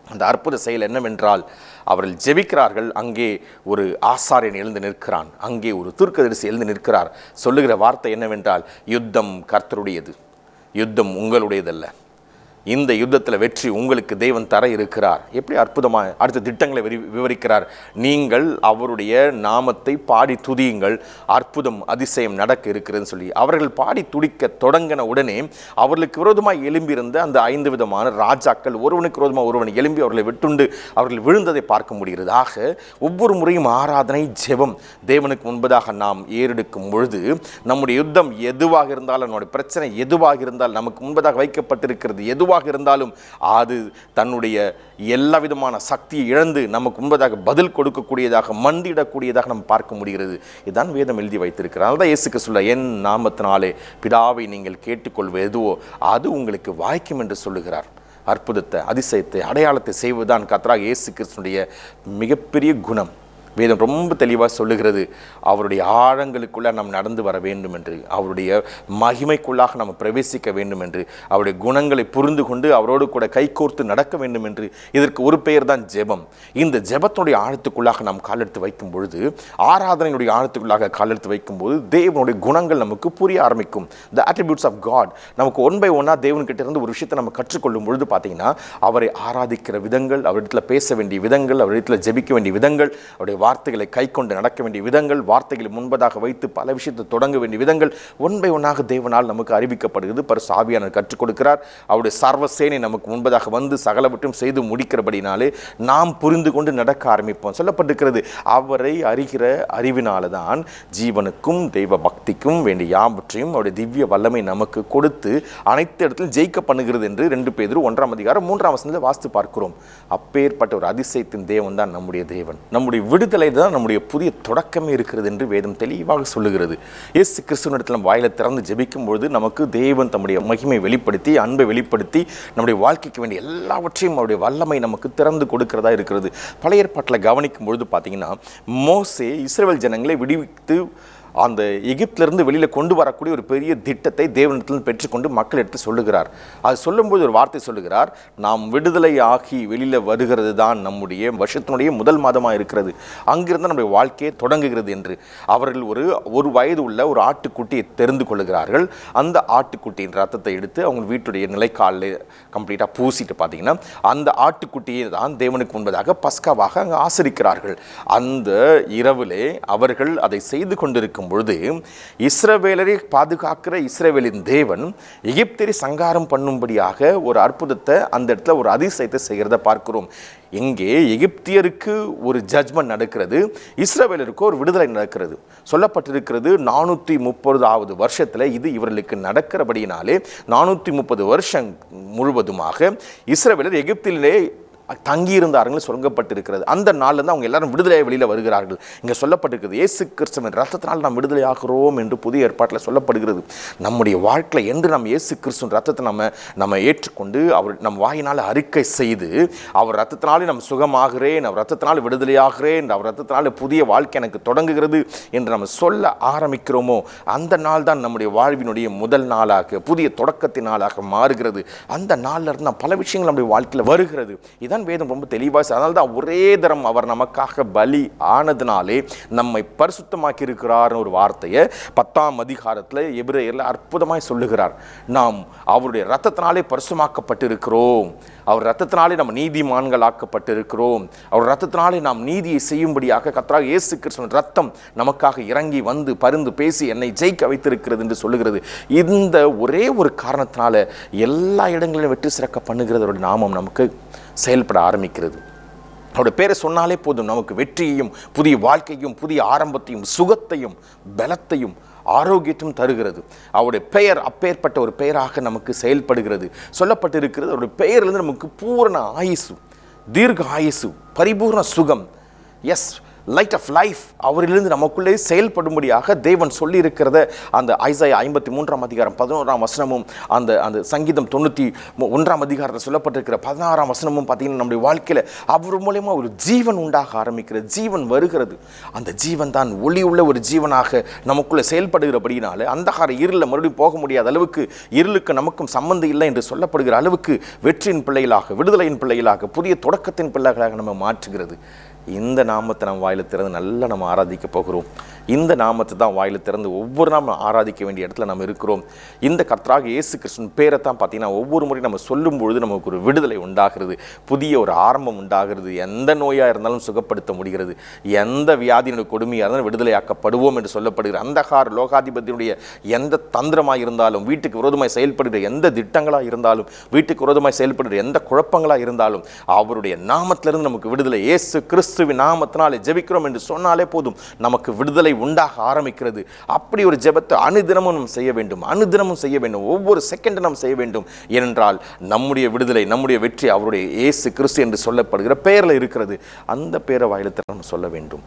அந்த அற்புத செயல் என்னவென்றால், அவர்கள் ஜெபிக்கிறார்கள், அங்கே ஒரு ஆசாரியன் எழுந்து நிற்கிறான், அங்கே ஒரு தீர்க்கதரிசி எழுந்து நிற்கிறார். சொல்லுகிற வார்த்தை என்னவென்றால், யுத்தம் கர்த்தருடையது, யுத்தம் உங்களுடையதல்ல, இந்த யுத்தத்தில் வெற்றி உங்களுக்கு தேவன் தர இருக்கிறார். எப்படி அற்புதமாக அடுத்த திட்டங்களை விவரிக்கிறார். நீங்கள் அவருடைய நாமத்தை பாடி துதியுங்கள், அற்புதம் அதிசயம் நடக்க இருக்கிறதுன்னு சொல்லி அவர்கள் பாடி துடிக்க தொடங்கின உடனே அவர்களுக்கு விரோதமாக எழும்பியிருந்த அந்த 5 விதமான ராஜாக்கள் ஒருவனுக்கு விரோதமாக ஒருவன் எழும்பி அவர்களை வெட்டுண்டு அவர்கள் விழுந்ததை பார்க்க முடிகிறது. ஆக ஒவ்வொரு முறையும் ஆராதனை ஜெபம் தேவனுக்கு முன்பதாக நாம் ஏறெடுக்கும் பொழுது நம்முடைய யுத்தம் எதுவாக இருந்தாலும், நம்முடைய பிரச்சனை எதுவாக இருந்தால், நமக்கு முன்பதாக வைக்கப்பட்டிருக்கிறது எதுவாக இருந்தாலும் அது தன்னுடைய எல்லா விதமான சக்தியை இழந்து நமக்கு முன்பதாக பதில் கொடுக்கக்கூடியதாக, மண்டிடக்கூடியதாக நம்ம பார்க்க முடிகிறது. இதுதான் வேதம் எழுதி வைத்திருக்கிறார். அதனால தான் இயேசு கிறிஸ்து என் நாமத்தினாலே பிதாவை நீங்கள் கேட்டுக்கொள்வது எதுவோ அது உங்களுக்கு வாய்க்கும் என்று சொல்லுகிறார். அற்புதத்தை, அதிசயத்தை, அடையாளத்தை செய்வதுதான் கர்த்தராகிய இயேசு கிறிஸ்துடைய மிகப்பெரிய குணம். வேதம் ரொம்ப தெளிவாக சொல்லுகிறது, அவருடைய ஆழங்களுக்குள்ளே நாம் நடந்து வர வேண்டும் என்று, அவருடைய மகிமைக்குள்ளாக நாம் பிரவேசிக்க வேண்டும் என்று, அவருடைய குணங்களை புரிந்து கொண்டு அவரோடு கூட கைகோர்த்து நடக்க வேண்டும் என்று. இதற்கு ஒரு பெயர் தான் ஜெபம். இந்த ஜெபத்தினுடைய ஆழத்துக்குள்ளாக நாம் காலெடுத்து வைக்கும் பொழுது, ஆராதனையுடைய ஆழத்துக்குள்ளாக காலெடுத்து வைக்கும்போது தேவனுடைய குணங்கள் நமக்கு புரிய ஆரம்பிக்கும். த அட்ரிபியூட்ஸ் ஆஃப் காட் நமக்கு ஒன் பை ஒன்னாக தேவன்கிட்ட இருந்து ஒரு விஷயத்தை நம்ம கற்றுக்கொள்ளும் பொழுது பார்த்தீங்கன்னா, அவரை ஆராதிக்கிற விதங்கள், அவரிடத்தில் பேச வேண்டிய விதங்கள், அவரிடத்தில் ஜெபிக்க வேண்டிய விதங்கள், அவருடைய வார்த்தைகளை கை கொண்டு நடக்க வேண்டிய விதங்கள், வார்த்தைகளை முன்பதாக வைத்து பல விஷயத்தை தொடங்க வேண்டிய விதங்கள் ஒன்றை ஒன்றாக தேவனால் நமக்கு அறிவிக்கப்படுகிறது. பரிசுத்த ஆவியானவர் கற்றுக் கொடுக்கிறார். அவருடைய சர்வசேனை நமக்கு முன்பதாக வந்து சகலவற்றையும் செய்து முடிக்கிறபடினாலே நாம் புரிந்து கொண்டு நடக்க ஆரம்பிப்போம். சொல்லப்பட்டிருக்கிறது, அவரை அறிகிற அறிவினால தான் ஜீவனுக்கும் தெய்வ பக்திக்கும் வேண்டிய யாவற்றையும் அவருடைய திவ்ய வல்லமை நமக்கு கொடுத்து அனைத்து இடத்திலும் ஜெயிக்க பண்ணுகிறது என்று 2 பேதுரு 1:3 வாசித்து பார்க்கிறோம். அப்பேற்பட்ட ஒரு அதிசயத்தின் தேவன் தான் நம்முடைய தேவன். நம்முடைய விடுதலை தான் நம்முடைய புதிய தொடக்கமே இருக்கிறது என்று வேதம் தெளிவாக சொல்லுகிறது. இயேசு கிறிஸ்துவினிடத்தில் நம்ம வாயில திறந்து ஜெபிக்கும் பொழுது நமக்கு தேவன் தம்முடைய மகிமை வெளிப்படுத்தி, அன்பை வெளிப்படுத்தி, நம்முடைய வாழ்க்கைக்கு வேண்டிய எல்லாவற்றையும் அவருடைய வல்லமை நமக்கு திறந்து கொடுக்கிறதா இருக்கிறது. பழைய ஏற்பாட்டில் கவனிக்கும் பொழுது பார்த்தீங்கன்னா, மோசே இஸ்ரவேல் ஜனங்களை விடுவித்து அந்த எகிப்திலிருந்து வெளியில் கொண்டு வரக்கூடிய ஒரு பெரிய திட்டத்தை தேவனிடத்தில் பெற்றுக்கொண்டு மக்களிடத்தில் சொல்லுகிறார். அது சொல்லும்போது ஒரு வார்த்தை சொல்லுகிறார், நாம் விடுதலை ஆகி வெளியில் வருகிறது தான் நம்முடைய வருஷத்தினுடைய முதல் மாதமாக இருக்கிறது, அங்கிருந்து நம்முடைய வாழ்க்கையை தொடங்குகிறது என்று. அவர்கள் ஒரு வயது உள்ள ஒரு ஆட்டுக்குட்டியை தெரிந்து கொள்ளுகிறார்கள். அந்த ஆட்டுக்குட்டியின் ரத்தத்தை எடுத்து அவங்க வீட்டுடைய நிலைக்காலில் கம்ப்ளீட்டாக பூசிட்டு பார்த்தீங்கன்னா, அந்த ஆட்டுக்குட்டியை தான் தேவனுக்கு முன்பதாக பஸ்காவாக அங்கே ஆசரிக்கிறார்கள். அந்த இரவிலே அவர்கள் அதை செய்து கொண்டிருக்கும் பொழுது இஸ்ரவேலரை பாதுகாக்கிற இஸ்ரவேலின் தேவன் எகிப்தியரை சங்காரம் பண்ணும்படியாக ஒரு அற்புதத்தை, அந்த இடத்துல ஒரு அதிசயத்தை செய்கிறத பார்க்கிறோம். இங்கே எகிப்தியருக்கு ஒரு ஜட்ஜ்மெண்ட் நடக்கிறது, இஸ்ரவேலருக்கு ஒரு விடுதலை நடக்கிறது. சொல்லப்பட்டிருக்கிறது 430வது வருஷத்தில் இது இவர்களுக்கு நடக்கிறபடியினாலே 430 வருஷம் முழுவதுமாக இஸ்ரவேலர் எகிப்திலே தங்கியிருந்தார்கள் சொல்லப்பட்டிருக்கிறது. அந்த நாளில் தான் அவங்க எல்லாரும் விடுதலையாக வெளியில் வருகிறார்கள். இங்கே சொல்லப்பட்டிருக்கிறது, இயேசு கிறிஸ்துவின் ரத்தத்தினால் நாம் விடுதலை ஆகிறோம் என்று புதிய ஏற்பாட்டில் சொல்லப்படுகிறது. நம்முடைய வாழ்க்கையில் என்று நம்ம இயேசு கிறிஸ்துவின் ரத்தத்தை நம்ம ஏற்றுக்கொண்டு அவர் நம் வாயினால் அறிக்கை செய்து, அவர் ரத்தத்தினாலே நம்ம சுகமாகிறேன், அவர் ரத்தத்தினால் விடுதலையாகிறேன், அவர் ரத்தத்தினால் புதிய வாழ்க்கை எனக்கு தொடங்குகிறது என்று நம்ம சொல்ல ஆரம்பிக்கிறோமோ, அந்த நாள் தான் நம்முடைய வாழ்வினுடைய முதல் நாளாக, புதிய தொடக்கத்தின் நாளாக மாறுகிறது. அந்த நாளில் இருந்து பல விஷயங்கள் நம்முடைய வாழ்க்கையில் வருகிறது. இதான் வேதம் ரொம்ப தெளிவாக. அதனால தான் ஒரே தரம் அவர் நமக்காக பலி ஆனதுனாலே நம்மை பரிசுத்தமாக்கி இருக்கிறார் ஒரு வார்த்தையை 10ஆம் அதிகாரத்தில் எபிரேயரில் அற்புதமாய் சொல்லுகிறார். நாம் அவருடைய ரத்தத்தினாலே பரிசுத்தமாக்கப்பட்டிருக்கிறோம், அவர் ரத்தத்தினாலே நம்ம நீதிமான்கள் ஆக்கப்பட்டிருக்கிறோம், அவர் ரத்தத்தினாலே நாம் நீதியை செய்யும்படியாக கர்த்தராகிய இயேசு கிறிஸ்துவின் ரத்தம் நமக்காக இறங்கி வந்து பரிந்து பேசி என்னை ஜெயிக்க வைத்திருக்கிறது என்று சொல்லுகிறது. இந்த ஒரே ஒரு காரணத்தினால எல்லா இடங்களிலும் வெற்றி சிறக்க பண்ணுகிறது அவருடைய நாமம் நமக்கு செயல்பட ஆரம்பிக்கிறது. அவருடைய பேரை சொன்னாலே போதும், நமக்கு வெற்றியையும் புதிய வாழ்க்கையும் புதிய ஆரம்பத்தையும் சுகத்தையும் பலத்தையும் ஆரோக்கியத்தையும் தருகிறது. அவருடைய பெயர் அப்பேற்பட்ட ஒரு பெயராக நமக்கு செயல்படுகிறது. சொல்லப்பட்டிருக்கிறது, அவருடைய பெயரிலிருந்து நமக்கு பூரண ஆயுசு, தீர்க்க ஆயுசு, பரிபூர்ண சுகம், எஸ் லைட் ஆஃப் லைஃப் அவரிலிருந்து நமக்குள்ளே செயல்படும்படியாக தேவன் சொல்லியிருக்கிறத அந்த ஐசாயா 53ஆம் அதிகாரம் 11ஆம் வசனமும் அந்த சங்கீதம் 91ஆம் அதிகாரத்தில் சொல்லப்பட்டிருக்கிற 16ஆம் வசனமும் பார்த்தீங்கன்னா, நம்முடைய வாழ்க்கையில் அவர் மூலமாக ஒரு ஜீவன் உண்டாக ஆரம்பிக்கிறது, ஜீவன் வருகிறது. அந்த ஜீவன் தான் ஒளி உள்ள ஒரு ஜீவனாக நமக்குள்ளே செயல்படுகிறபடினால அந்தகார இருளில் மறுபடியும் போக முடியாத அளவுக்கு, இருளுக்கு நமக்கும் சம்பந்தம் இல்லை என்று சொல்லப்படுகிற அளவுக்கு வெற்றியின் பிள்ளைகளாக, விடுதலையின் பிள்ளைகளாக, புதிய தொடக்கத்தின் பிள்ளைகளாக நம்ம மாற்றுகிறது. இந்த நாமத்தை நம்ம வாயில திறந்து நல்லா நம்ம ஆராதிக்க போகிறோம். இந்த நாமத்தை தான் வாயில திறந்து ஒவ்வொரு நாம ஆராதிக்க வேண்டிய இடத்துல நம்ம இருக்கிறோம். இந்த கர்த்தராகிய இயேசு கிறிஸ்துவின் பேரை தான் பார்த்தீங்கன்னா ஒவ்வொரு முறையும் நம்ம சொல்லும் பொழுது நமக்கு ஒரு விடுதலை உண்டாகிறது, புதிய ஒரு ஆரம்பம் உண்டாகிறது. எந்த நோயாக இருந்தாலும் சுகப்படுத்த முடிகிறது, எந்த வியாதியினுடைய கொடுமையாக இருந்தாலும் விடுதலையாக்கப்படுவோம் என்று சொல்லப்படுகிற அந்தகார லோகாதிபதியினுடைய எந்த தந்திரமாக இருந்தாலும், வீட்டுக்கு விரோதமாய் செயல்படுகிற எந்த திட்டங்களாக இருந்தாலும், வீட்டுக்கு விரோதமாய் செயல்படுகிற எந்த குழப்பங்களாக இருந்தாலும், அவருடைய நாமத்திலிருந்து நமக்கு விடுதலை. இயேசு கிறிஸ்துவின் நாமத்தினாலே ஜெபிக்கிறோம் என்று சொன்னாலே போதும், நமக்கு விடுதலை உண்டாக ஆரம்பிக்கிறது. அப்படி ஒரு ஜெபத்தை அனுதினமும் நாம் செய்ய வேண்டும், அனுதினமும் செய்ய வேண்டும், ஒவ்வொரு செகண்டும் நாம் செய்ய வேண்டும். ஏனென்றால் நம்முடைய விடுதலை, நம்முடைய வெற்றி அவருடைய இயேசு கிறிஸ்து என்று சொல்லப்படுகிற பெயரில் இருக்கிறது. அந்த பெயரை வாயிலத்தில் நம்ம சொல்ல வேண்டும்.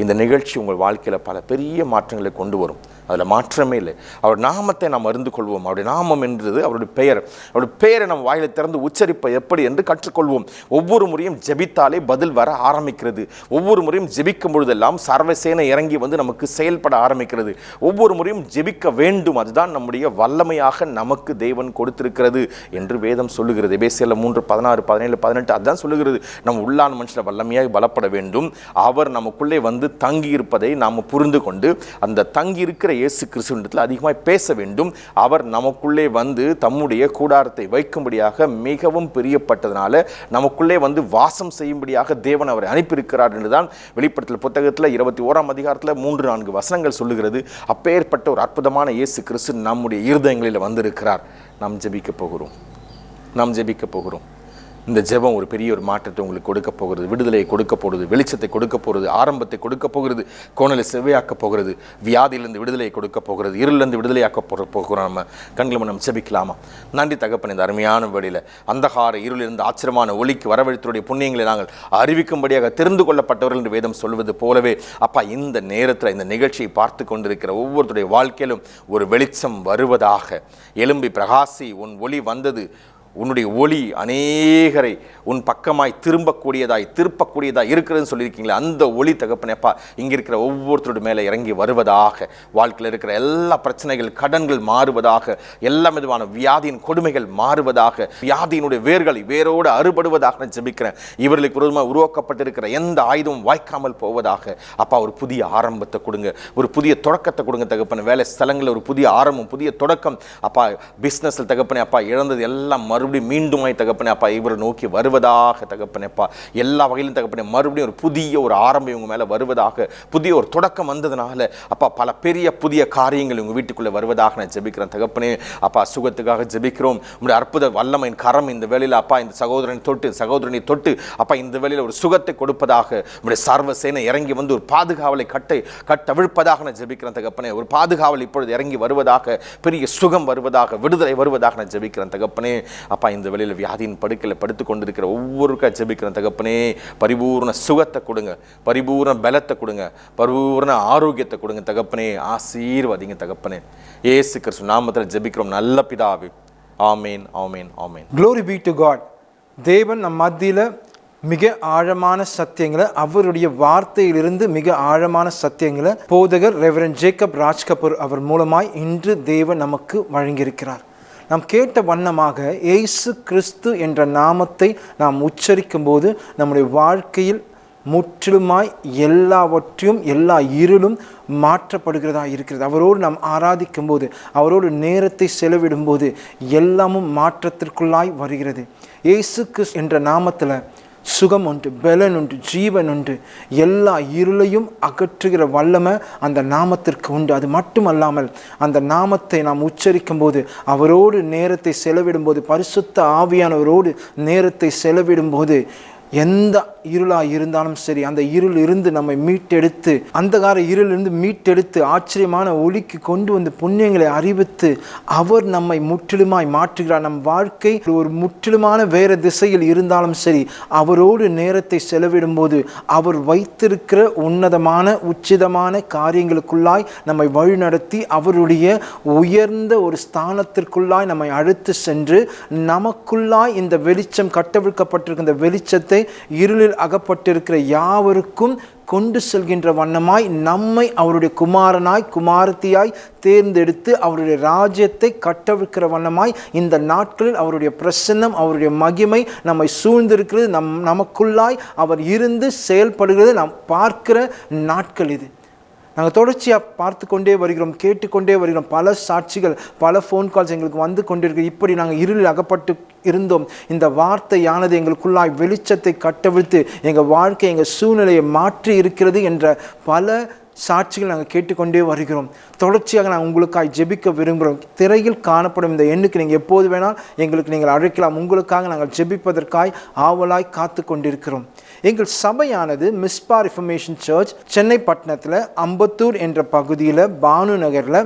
இந்த நிகழ்ச்சி உங்கள் வாழ்க்கையில் பல பெரிய மாற்றங்களை கொண்டு வரும், அதில் மாற்றமே இல்லை. அவர் நாமத்தை நாம் அறிந்து கொள்வோம். அவருடைய நாமம் என்றது அவருடைய பெயர். அவருடைய பெயரை நம்ம வாயிலை திறந்து உச்சரிப்பை எப்படி என்று கற்றுக்கொள்வோம். ஒவ்வொரு முறையும் ஜெபித்தாலே பதில் வர ஆரம்பிக்கிறது. ஒவ்வொரு முறையும் ஜெபிக்கும் பொழுதெல்லாம் சர்வசேனை இறங்கி வந்து நமக்கு செயல்பட ஆரம்பிக்கிறது. ஒவ்வொரு முறையும் ஜெபிக்க வேண்டும், அதுதான் நம்முடைய வல்லமையாக நமக்கு தேவன் கொடுத்திருக்கிறது என்று வேதம் சொல்லுகிறது. எபேசியர் 3:16, 17, 18 அதுதான் சொல்லுகிறது. நம்ம உள்ளான மனுஷனை வல்லமையாக பலப்பட வேண்டும். அவர் நமக்குள்ளே வந்து தங்கி இருப்பதை நாம் புரிந்து கொண்டு அந்த தங்கி இருக்கிற இயேசு கிறிஸ்துவினிடத்தில் அதிகமாய் பேச வேண்டும். அவர் நமக்குள்ளே வந்து தம்முடைய கூடாரத்தை வைக்கும்படியாக மிகவும் பிரியப்பட்டதுனால நமக்குள்ளே வந்து வாசம் செய்யும்படியாக தேவன் அவரை அனுப்பியிருக்கிறார் என்றுதான் வெளிப்படுத்தல் புத்தகத்தில் 21ஆம் அதிகாரத்தில் 3-4 வசனங்கள் சொல்லுகிறது. அப்பேற்பட்ட ஒரு அற்புதமான இயேசு கிறிஸ்து நம்முடைய இருதயங்களில் வந்திருக்கிறார். நாம் ஜெபிக்க போகிறோம். இந்த ஜெபம் ஒரு பெரிய ஒரு மாற்றத்தை உங்களுக்கு கொடுக்க போகிறது, விடுதலையை கொடுக்க போகிறது, வெளிச்சத்தை கொடுக்க போகிறது, ஆரம்பத்தை கொடுக்க போகிறது, கோணலை செவ்வையாக்க போகிறது, வியாதியிலிருந்து விடுதலையை கொடுக்க போகிறது, இருளிலிருந்து விடுதலையாக்க போகிறோம். நம்ம கண்களை நம்ம ஜெபிக்கலாமா? நன்றி தகப்பன், இந்த அருமையான வேளையில் அந்தகார இருளிலிருந்து ஆச்சரியமான ஒளிக்கு வரவழைத்தருடைய புண்ணியங்களை நாங்கள் அறிவிக்கும்படியாக தெரிந்து கொள்ளப்பட்டவர்கள் என்று வேதம் சொல்வது போலவே அப்பா, இந்த நேரத்தில் இந்த நிகழ்ச்சியை பார்த்து கொண்டிருக்கிற ஒவ்வொருத்தருடைய வாழ்க்கையிலும் ஒரு வெளிச்சம் வருவதாக. எழும்பி பிரகாசி, உன் ஒளி வந்தது, உன்னுடைய ஒளி அநேகரை உன் பக்கமாய் திருப்பக்கூடியதாய் இருக்கிறதுன்னு சொல்லியிருக்கீங்களே, அந்த ஒளி தகப்பனேப்பா இங்கே இருக்கிற ஒவ்வொருத்தருடைய மேலே இறங்கி வருவதாக. வாழ்க்கையில் இருக்கிற எல்லா பிரச்சனைகள், கடன்கள் மாறுவதாக, எல்லா விதமான வியாதியின் கொடுமைகள் மாறுவதாக, வியாதியினுடைய வேரோடு அறுபடுவதாக நான் ஜெபிக்கிறேன். இவர்களுக்கு விரோதமாக உருவாக்கப்பட்டிருக்கிற எந்த ஆயுதமும் வாய்க்காமல் போவதாக. அப்பா, ஒரு புதிய ஆரம்பத்தை கொடுங்க, ஒரு புதிய தொடக்கத்தை கொடுங்க தகப்பன. வேலை ஸ்தலங்களில் ஒரு புதிய ஆரம்பம், புதிய தொடக்கம் அப்பா. பிஸ்னஸில் தகப்பனே அப்பா, இழந்தது எல்லாம் மறுபடியும் மீண்டுமாய் தகப்பனே அப்பா இவரை நோக்கி வருவதாக தகப்பனேப்பா. எல்லா வகையிலும் தகப்பனே மறுபடியும் ஒரு புதிய ஒரு ஆரம்பம் இவங்க மேலே வருவதாக. புதிய ஒரு தொடக்கம் வந்ததுனால அப்பா பல பெரிய புதிய காரியங்கள் இவங்க வீட்டுக்குள்ளே வருவதாக நான் ஜெபிக்கிறேன் தகப்பனே. அப்பா, சுகத்துக்காக ஜெபிக்கிறோம். உங்களுடைய அற்புத வல்லமையின் கரம் இந்த வேளையில் அப்பா இந்த சகோதரனை தொட்டு அப்பா இந்த வேளையில் ஒரு சுகத்தை கொடுப்பதாக. உங்களுடைய சர்வசேனை இறங்கி வந்து ஒரு பாதுகாவலை கட்டவிழ்ப்பதாக நான் ஜெபிக்கிறேன் தகப்பனே. ஒரு பாதுகாவல் இப்பொழுது இறங்கி வருவதாக, பெரிய சுகம் வருவதாக, விடுதலை வருவதாக நான் ஜெபிக்கிறேன் தகப்பனே. அப்பா, இந்த வேளையில் வியாதியின் படுக்கையில் படுத்துக் கொண்டிருக்கிற ஒவ்வொருக்கா ஜெபிக்கிறேன் தகப்பனே. பரிபூர்ண சுகத்தை கொடுங்க, பரிபூர்ண பலத்தை கொடுங்க, பரிபூர்ண ஆரோக்கியத்தை கொடுங்க தகப்பனே. ஆசீர்வதிங்க தகப்பனே. இயேசு கிறிஸ்து நாமத்தில் ஜெபிக்கிறோம் நல்ல பிதாவே. ஆமேன், ஆமேன், ஆமேன். Glory be to God. தேவன் நம் மத்தியில் மிக ஆழமான சத்தியங்களை, அவருடைய வார்த்தையிலிருந்து மிக ஆழமான சத்தியங்களை போதகர் ரெவரண்ட் ஜேக்கப் ராஜ் கபூர் அவர் மூலமாய் இன்று தேவன் நமக்கு வழங்கியிருக்கிறார். நாம் கேட்ட வண்ணமாக இயேசு கிறிஸ்து என்ற நாமத்தை நாம் உச்சரிக்கும் போது நம்முடைய வாழ்க்கையில் முற்றிலுமாய் எல்லாவற்றையும், எல்லா இருளும் மாற்றப்படுகிறதா இருக்கிறது. அவரோடு நாம் ஆராதிக்கும் போது, அவரோடு நேரத்தை செலவிடும்போது எல்லாமும் மாற்றத்திற்குள்ளாய் வருகிறது. இயேசு கிறிஸ்து என்ற நாமத்தில் சுகம் உண்டு, பலன் உண்டு, ஜீவன் உண்டு. எல்லா இருளையும் அகற்றுகிற வல்லமை அந்த நாமத்திற்கு உண்டு. அது மட்டுமல்லாமல் அந்த நாமத்தை நாம் உச்சரிக்கும் போது, அவரோடு நேரத்தை செலவிடும்போது, பரிசுத்த ஆவியானவரோடு நேரத்தை செலவிடும்போது, எந்த இருளாக இருந்தாலும் சரி அந்த இருள் இருந்து நம்மை மீட்டெடுத்து, அந்தகார இருளிலிருந்து மீட்டெடுத்து ஆச்சரியமான ஒளிக்கு கொண்டு வந்து புண்ணியங்களை அறிவித்து அவர் நம்மை முற்றிலுமாய் மாற்றுகிறார். நம் வாழ்க்கை ஒரு முற்றிலுமான வேறு திசையில் இருந்தாலும் சரி, அவரோடு நேரத்தை செலவிடும்போது அவர் வைத்திருக்கிற உன்னதமான உச்சிதமான காரியங்களுக்குள்ளாய் நம்மை வழிநடத்தி அவருடைய உயர்ந்த ஒரு ஸ்தானத்திற்குள்ளாய் நம்மை அழைத்து சென்று நமக்குள்ளாய் இந்த வெளிச்சம் கட்டவிழ்க்கப்பட்டிருக்கிற இந்த வெளிச்சத்தை இருளில் அகப்பட்டிருக்கிற யாவருக்கும் கொண்டு செல்கின்ற வண்ணமாய் நம்மை அவருடைய குமாரத்தியாய் தேர்ந்தெடுத்து அவருடைய ராஜ்யத்தை கட்டவிழ்க்கிற வண்ணமாய் இந்த நாட்களில் அவருடைய பிரசன்னம், அவருடைய மகிமை நம்மை சூழ்ந்திருக்கிறது. நமக்குள்ளாய் அவர் இருந்து செயல்படுகிறது நாம் பார்க்கிற நாட்கள் இது. நாங்கள் தொடர்ச்சியாக பார்த்து கொண்டே வருகிறோம், கேட்டுக்கொண்டே வருகிறோம். பல சாட்சிகள், பல ஃபோன் கால்ஸ் எங்களுக்கு வந்து கொண்டிருக்கு. இப்படி நாங்கள் இருளில் அகப்பட்டு இருந்தோம், இந்த வார்த்தையானது எங்களுக்குள்ளாய் வெளிச்சத்தை கட்டவிழ்த்து எங்கள் வாழ்க்கை, எங்கள் சூழ்நிலையை மாற்றி இருக்கிறது என்ற பல சாட்சிகள் நாங்கள் கேட்டுக்கொண்டே வருகிறோம். தொடர்ச்சியாக நாங்கள் உங்களுக்காக ஜெபிக்க விரும்புகிறோம். திரையில் காணப்படும் இந்த எண்ணுக்கு நீங்கள் எப்போது வேணால் எங்களுக்கு நீங்கள் அழைக்கலாம். உங்களுக்காக நாங்கள் ஜெபிப்பதற்காய் ஆவலாய் காத்து கொண்டிருக்கிறோம். எங்கள் சபையானது மிஸ்பா ரிஃபர்மேஷன் சர்ச் சென்னை பட்டணத்தில் அம்பத்தூர் என்ற பகுதியில் பானு நகரில்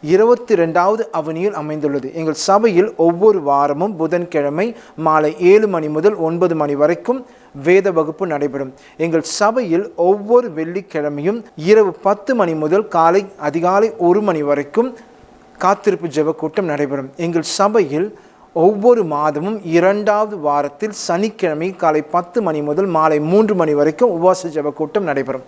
22வது அவனியில் அமைந்துள்ளது. எங்கள் சபையில் ஒவ்வொரு வாரமும் புதன்கிழமை மாலை 7 மணி முதல் 9 மணி வரைக்கும் வேத வகுப்பு நடைபெறும். எங்கள் சபையில் ஒவ்வொரு வெள்ளிக்கிழமையும் இரவு 10 மணி முதல் அதிகாலை 1 மணி வரைக்கும் காத்திருப்பு ஜெப கூட்டம் நடைபெறும். எங்கள் சபையில் ஒவ்வொரு மாதமும் 2வது வாரத்தில் சனிக்கிழமை காலை 10 மணி முதல் மாலை 3 மணி வரைக்கும் உபவாச ஜெப கூட்டம் நடைபெறும்.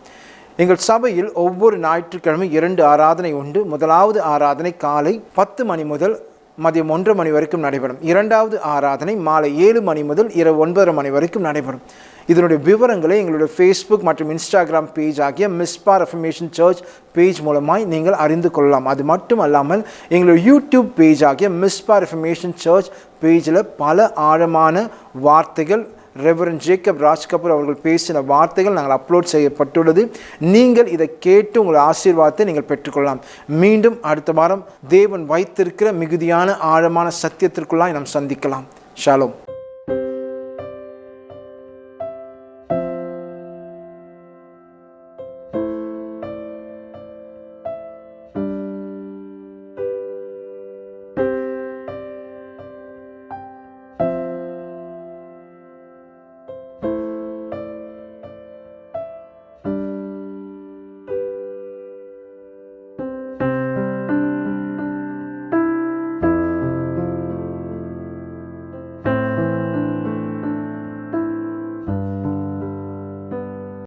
எங்கள் சபையில் ஒவ்வொரு ஞாயிற்றுக்கிழமை 2 ஆராதனை உண்டு. முதலாவது ஆராதனை காலை 10 மணி முதல் மதியம் 1 மணி வரைக்கும் நடைபெறும். 2வது ஆராதனை மாலை 7 மணி முதல் இரவு 9 மணி வரைக்கும் நடைபெறும். இதனுடைய விவரங்களை எங்களுடைய ஃபேஸ்புக் மற்றும் இன்ஸ்டாகிராம் பேஜ் ஆகிய மிஸ்பா ரெஃபர்மேஷன் சர்ச் பேஜ் மூலமாய் நீங்கள் அறிந்து கொள்ளலாம். அது மட்டும் அல்லாமல் எங்களுடைய யூடியூப் பேஜ் ஆகிய மிஸ்பா ரெஃபர்மேஷன் சர்ச் பேஜில் பல ஆழமான வார்த்தைகள், ரெவரண்ட் ஜேக்கப் ராஜ் கபூர் அவர்கள் பேசின வார்த்தைகள் நாங்கள் அப்லோட் செய்யப்பட்டுள்ளது. நீங்கள் இதை கேட்டு உங்கள் ஆசீர்வாதத்தை நீங்கள் பெற்றுக்கொள்ளலாம். மீண்டும் அடுத்த வாரம் தேவன் வைத்திருக்கிற மிகுதியான ஆழமான சத்தியத்திற்குள்ளாய் நாம் சந்திக்கலாம். ஷாலோம்.